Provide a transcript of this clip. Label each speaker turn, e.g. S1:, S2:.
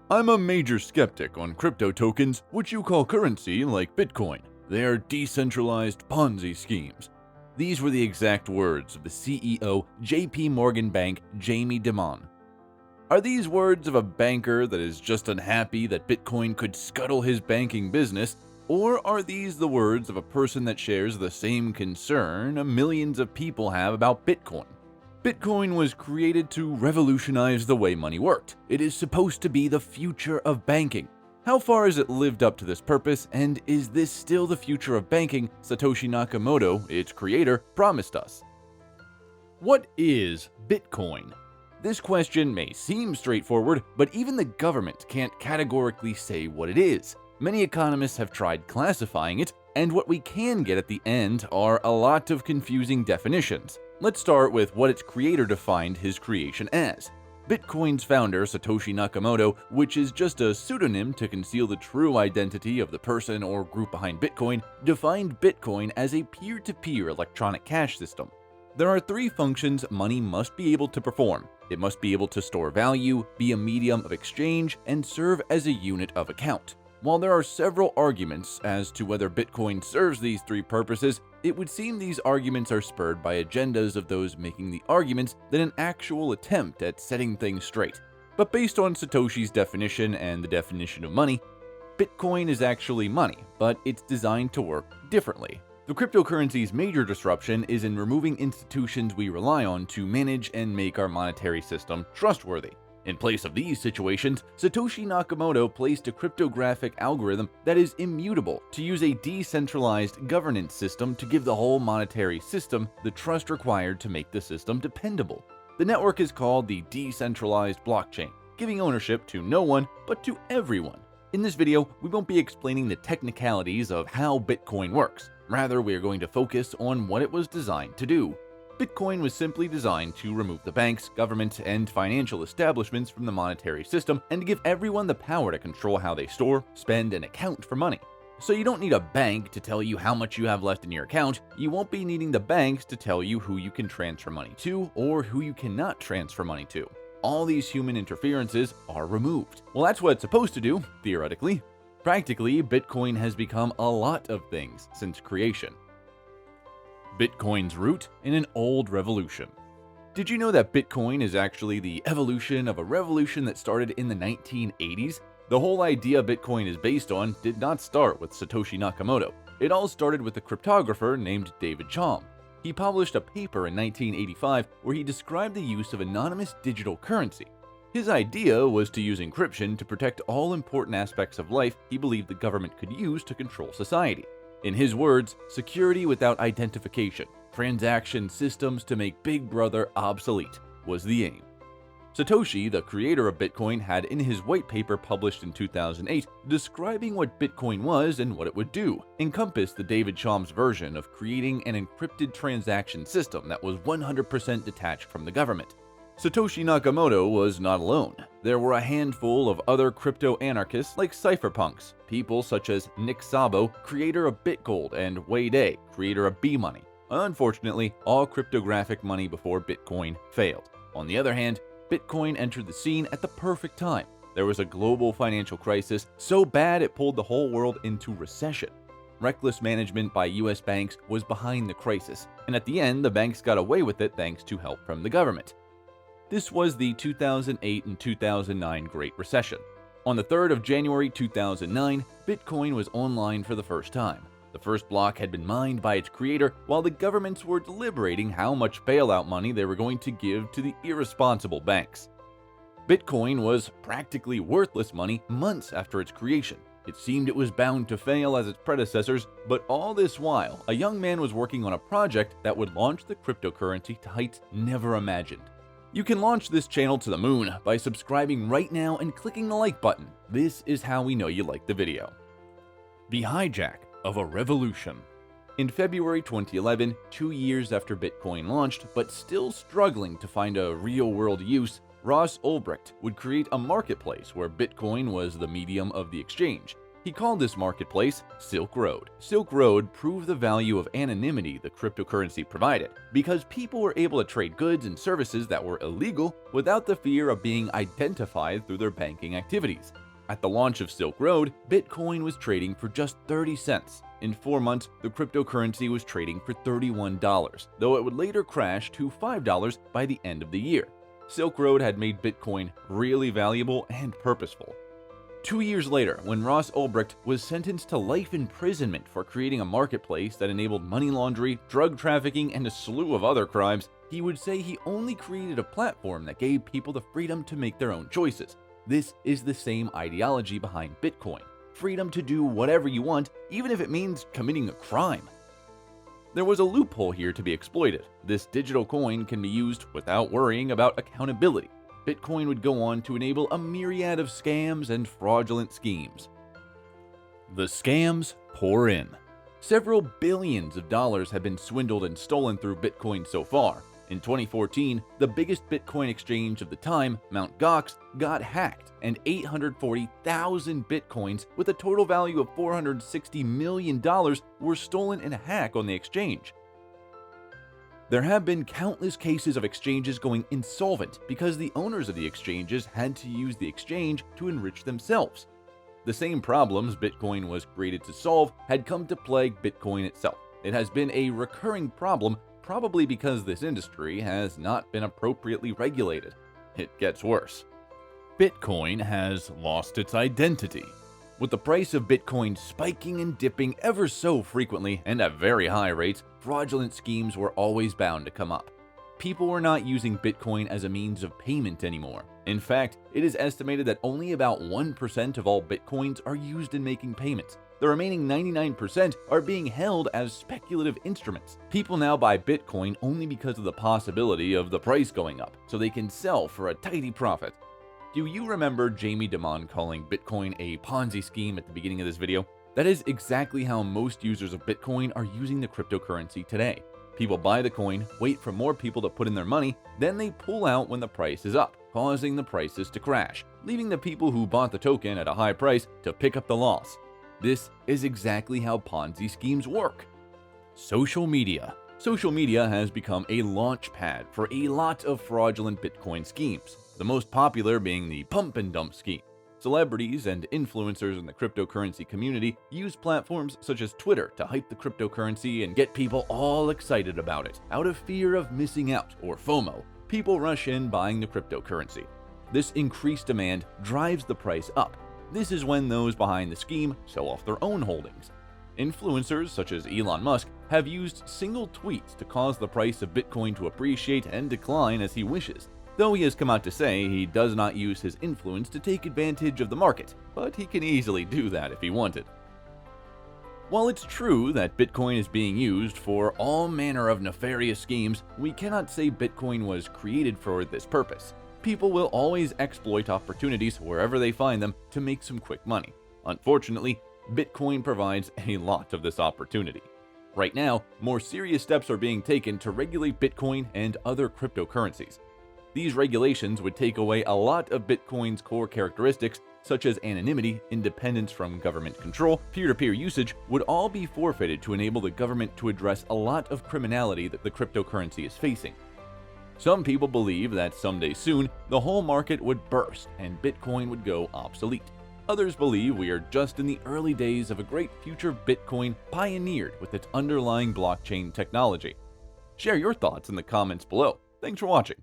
S1: I'm a major skeptic on crypto tokens, which you call currency like Bitcoin. They are decentralized Ponzi schemes. These were the exact words of the CEO JP Morgan Bank, Jamie Dimon. Are these words of a banker that is just unhappy that Bitcoin could scuttle his banking business, or are these the words of a person that shares the same concern millions of people have about Bitcoin? Bitcoin was created to revolutionize the way money worked. It is supposed to be the future of banking. How far has it lived up to this purpose, and is this still the future of banking Satoshi Nakamoto, its creator, promised us? What is Bitcoin? This question may seem straightforward, but even the government can't categorically say what it is. Many economists have tried classifying it, and what we can get at the end are a lot of confusing definitions. Let's start with what its creator defined his creation as. Bitcoin's founder, Satoshi Nakamoto, which is just a pseudonym to conceal the true identity of the person or group behind Bitcoin, defined Bitcoin as a peer-to-peer electronic cash system. There are three functions money must be able to perform. It must be able to store value, be a medium of exchange, and serve as a unit of account. While there are several arguments as to whether Bitcoin serves these three purposes, it would seem these arguments are spurred by agendas of those making the arguments than an actual attempt at setting things straight. But based on Satoshi's definition and the definition of money, Bitcoin is actually money, but it's designed to work differently. The cryptocurrency's major disruption is in removing institutions we rely on to manage and make our monetary system trustworthy. In place of these situations, Satoshi Nakamoto placed a cryptographic algorithm that is immutable to use a decentralized governance system to give the whole monetary system the trust required to make the system dependable. The network is called the decentralized blockchain, giving ownership to no one but to everyone. In this video, we won't be explaining the technicalities of how Bitcoin works. Rather, we are going to focus on what it was designed to do. Bitcoin was simply designed to remove the banks, government, and financial establishments from the monetary system and to give everyone the power to control how they store, spend, and account for money. So you don't need a bank to tell you how much you have left in your account. You won't be needing the banks to tell you who you can transfer money to or who you cannot transfer money to. All these human interferences are removed. Well, that's what it's supposed to do, theoretically. Practically, Bitcoin has become a lot of things since creation. Bitcoin's root in an old revolution. Did you know that Bitcoin is actually the evolution of a revolution that started in the 1980s? The whole idea Bitcoin is based on did not start with Satoshi Nakamoto. It all started with a cryptographer named David Chaum. He published a paper in 1985 where he described the use of anonymous digital currency. His idea was to use encryption to protect all important aspects of life he believed the government could use to control society. In his words, security without identification, transaction systems to make Big Brother obsolete, was the aim. Satoshi, the creator of Bitcoin, had in his white paper published in 2008 describing what Bitcoin was and what it would do, encompassed the David Chaum's version of creating an encrypted transaction system that was 100% detached from the government. Satoshi Nakamoto was not alone. There were a handful of other crypto-anarchists like cypherpunks, people such as Nick Szabo, creator of BitGold, and Wei Dai, creator of B-Money. Unfortunately, all cryptographic money before Bitcoin failed. On the other hand, Bitcoin entered the scene at the perfect time. There was a global financial crisis so bad it pulled the whole world into recession. Reckless management by US banks was behind the crisis, and at the end, the banks got away with it thanks to help from the government. This was the 2008 and 2009 Great Recession. On the 3rd of January 2009, Bitcoin was online for the first time. The first block had been mined by its creator while the governments were deliberating how much bailout money they were going to give to the irresponsible banks. Bitcoin was practically worthless money months after its creation. It seemed it was bound to fail as its predecessors, but all this while, a young man was working on a project that would launch the cryptocurrency to heights never imagined. You can launch this channel to the moon by subscribing right now and clicking the like button. This is how we know you liked the video. The hijack of a revolution. In February 2011, 2 years after Bitcoin launched, but still struggling to find a real-world use, Ross Ulbricht would create a marketplace where Bitcoin was the medium of the exchange. He called this marketplace Silk Road. Silk Road proved the value of anonymity the cryptocurrency provided, because people were able to trade goods and services that were illegal without the fear of being identified through their banking activities. At the launch of Silk Road, Bitcoin was trading for just 30 cents. In 4 months, the cryptocurrency was trading for $31, though it would later crash to $5 by the end of the year. Silk Road had made Bitcoin really valuable and purposeful. 2 years later, when Ross Ulbricht was sentenced to life imprisonment for creating a marketplace that enabled money laundering, drug trafficking, and a slew of other crimes, he would say he only created a platform that gave people the freedom to make their own choices. This is the same ideology behind Bitcoin: freedom to do whatever you want, even if it means committing a crime. There was a loophole here to be exploited. This digital coin can be used without worrying about accountability. Bitcoin would go on to enable a myriad of scams and fraudulent schemes. The scams pour in. Several billions of dollars have been swindled and stolen through Bitcoin so far. In 2014, the biggest Bitcoin exchange of the time, Mt. Gox, got hacked, and 840,000 Bitcoins with a total value of $460 million were stolen in a hack on the exchange. There have been countless cases of exchanges going insolvent because the owners of the exchanges had to use the exchange to enrich themselves. The same problems Bitcoin was created to solve had come to plague Bitcoin itself. It has been a recurring problem, probably because this industry has not been appropriately regulated. It gets worse. Bitcoin has lost its identity. With the price of Bitcoin spiking and dipping ever so frequently and at very high rates, fraudulent schemes were always bound to come up. People were not using Bitcoin as a means of payment anymore. In fact, it is estimated that only about 1% of all Bitcoins are used in making payments. The remaining 99% are being held as speculative instruments. People now buy Bitcoin only because of the possibility of the price going up, so they can sell for a tidy profit. Do you remember Jamie Dimon calling Bitcoin a Ponzi scheme at the beginning of this video? That is exactly how most users of Bitcoin are using the cryptocurrency today. People buy the coin, wait for more people to put in their money, then they pull out when the price is up, causing the prices to crash, leaving the people who bought the token at a high price to pick up the loss. This is exactly how Ponzi schemes work. Social media. Social media has become a launch pad for a lot of fraudulent Bitcoin schemes, the most popular being the pump and dump scheme. Celebrities and influencers in the cryptocurrency community use platforms such as Twitter to hype the cryptocurrency and get people all excited about it. Out of fear of missing out, or FOMO, people rush in buying the cryptocurrency. This increased demand drives the price up. This is when those behind the scheme sell off their own holdings. Influencers such as Elon Musk have used single tweets to cause the price of Bitcoin to appreciate and decline as he wishes, though he has come out to say he does not use his influence to take advantage of the market, but he can easily do that if he wanted. While it's true that Bitcoin is being used for all manner of nefarious schemes, we cannot say Bitcoin was created for this purpose. People will always exploit opportunities wherever they find them to make some quick money. Unfortunately, Bitcoin provides a lot of this opportunity. Right now, more serious steps are being taken to regulate Bitcoin and other cryptocurrencies. These regulations would take away a lot of Bitcoin's core characteristics, such as anonymity, independence from government control, peer-to-peer usage, would all be forfeited to enable the government to address a lot of criminality that the cryptocurrency is facing. Some people believe that someday soon, the whole market would burst and Bitcoin would go obsolete. Others believe we are just in the early days of a great future Bitcoin pioneered with its underlying blockchain technology. Share your thoughts in the comments below. Thanks for watching.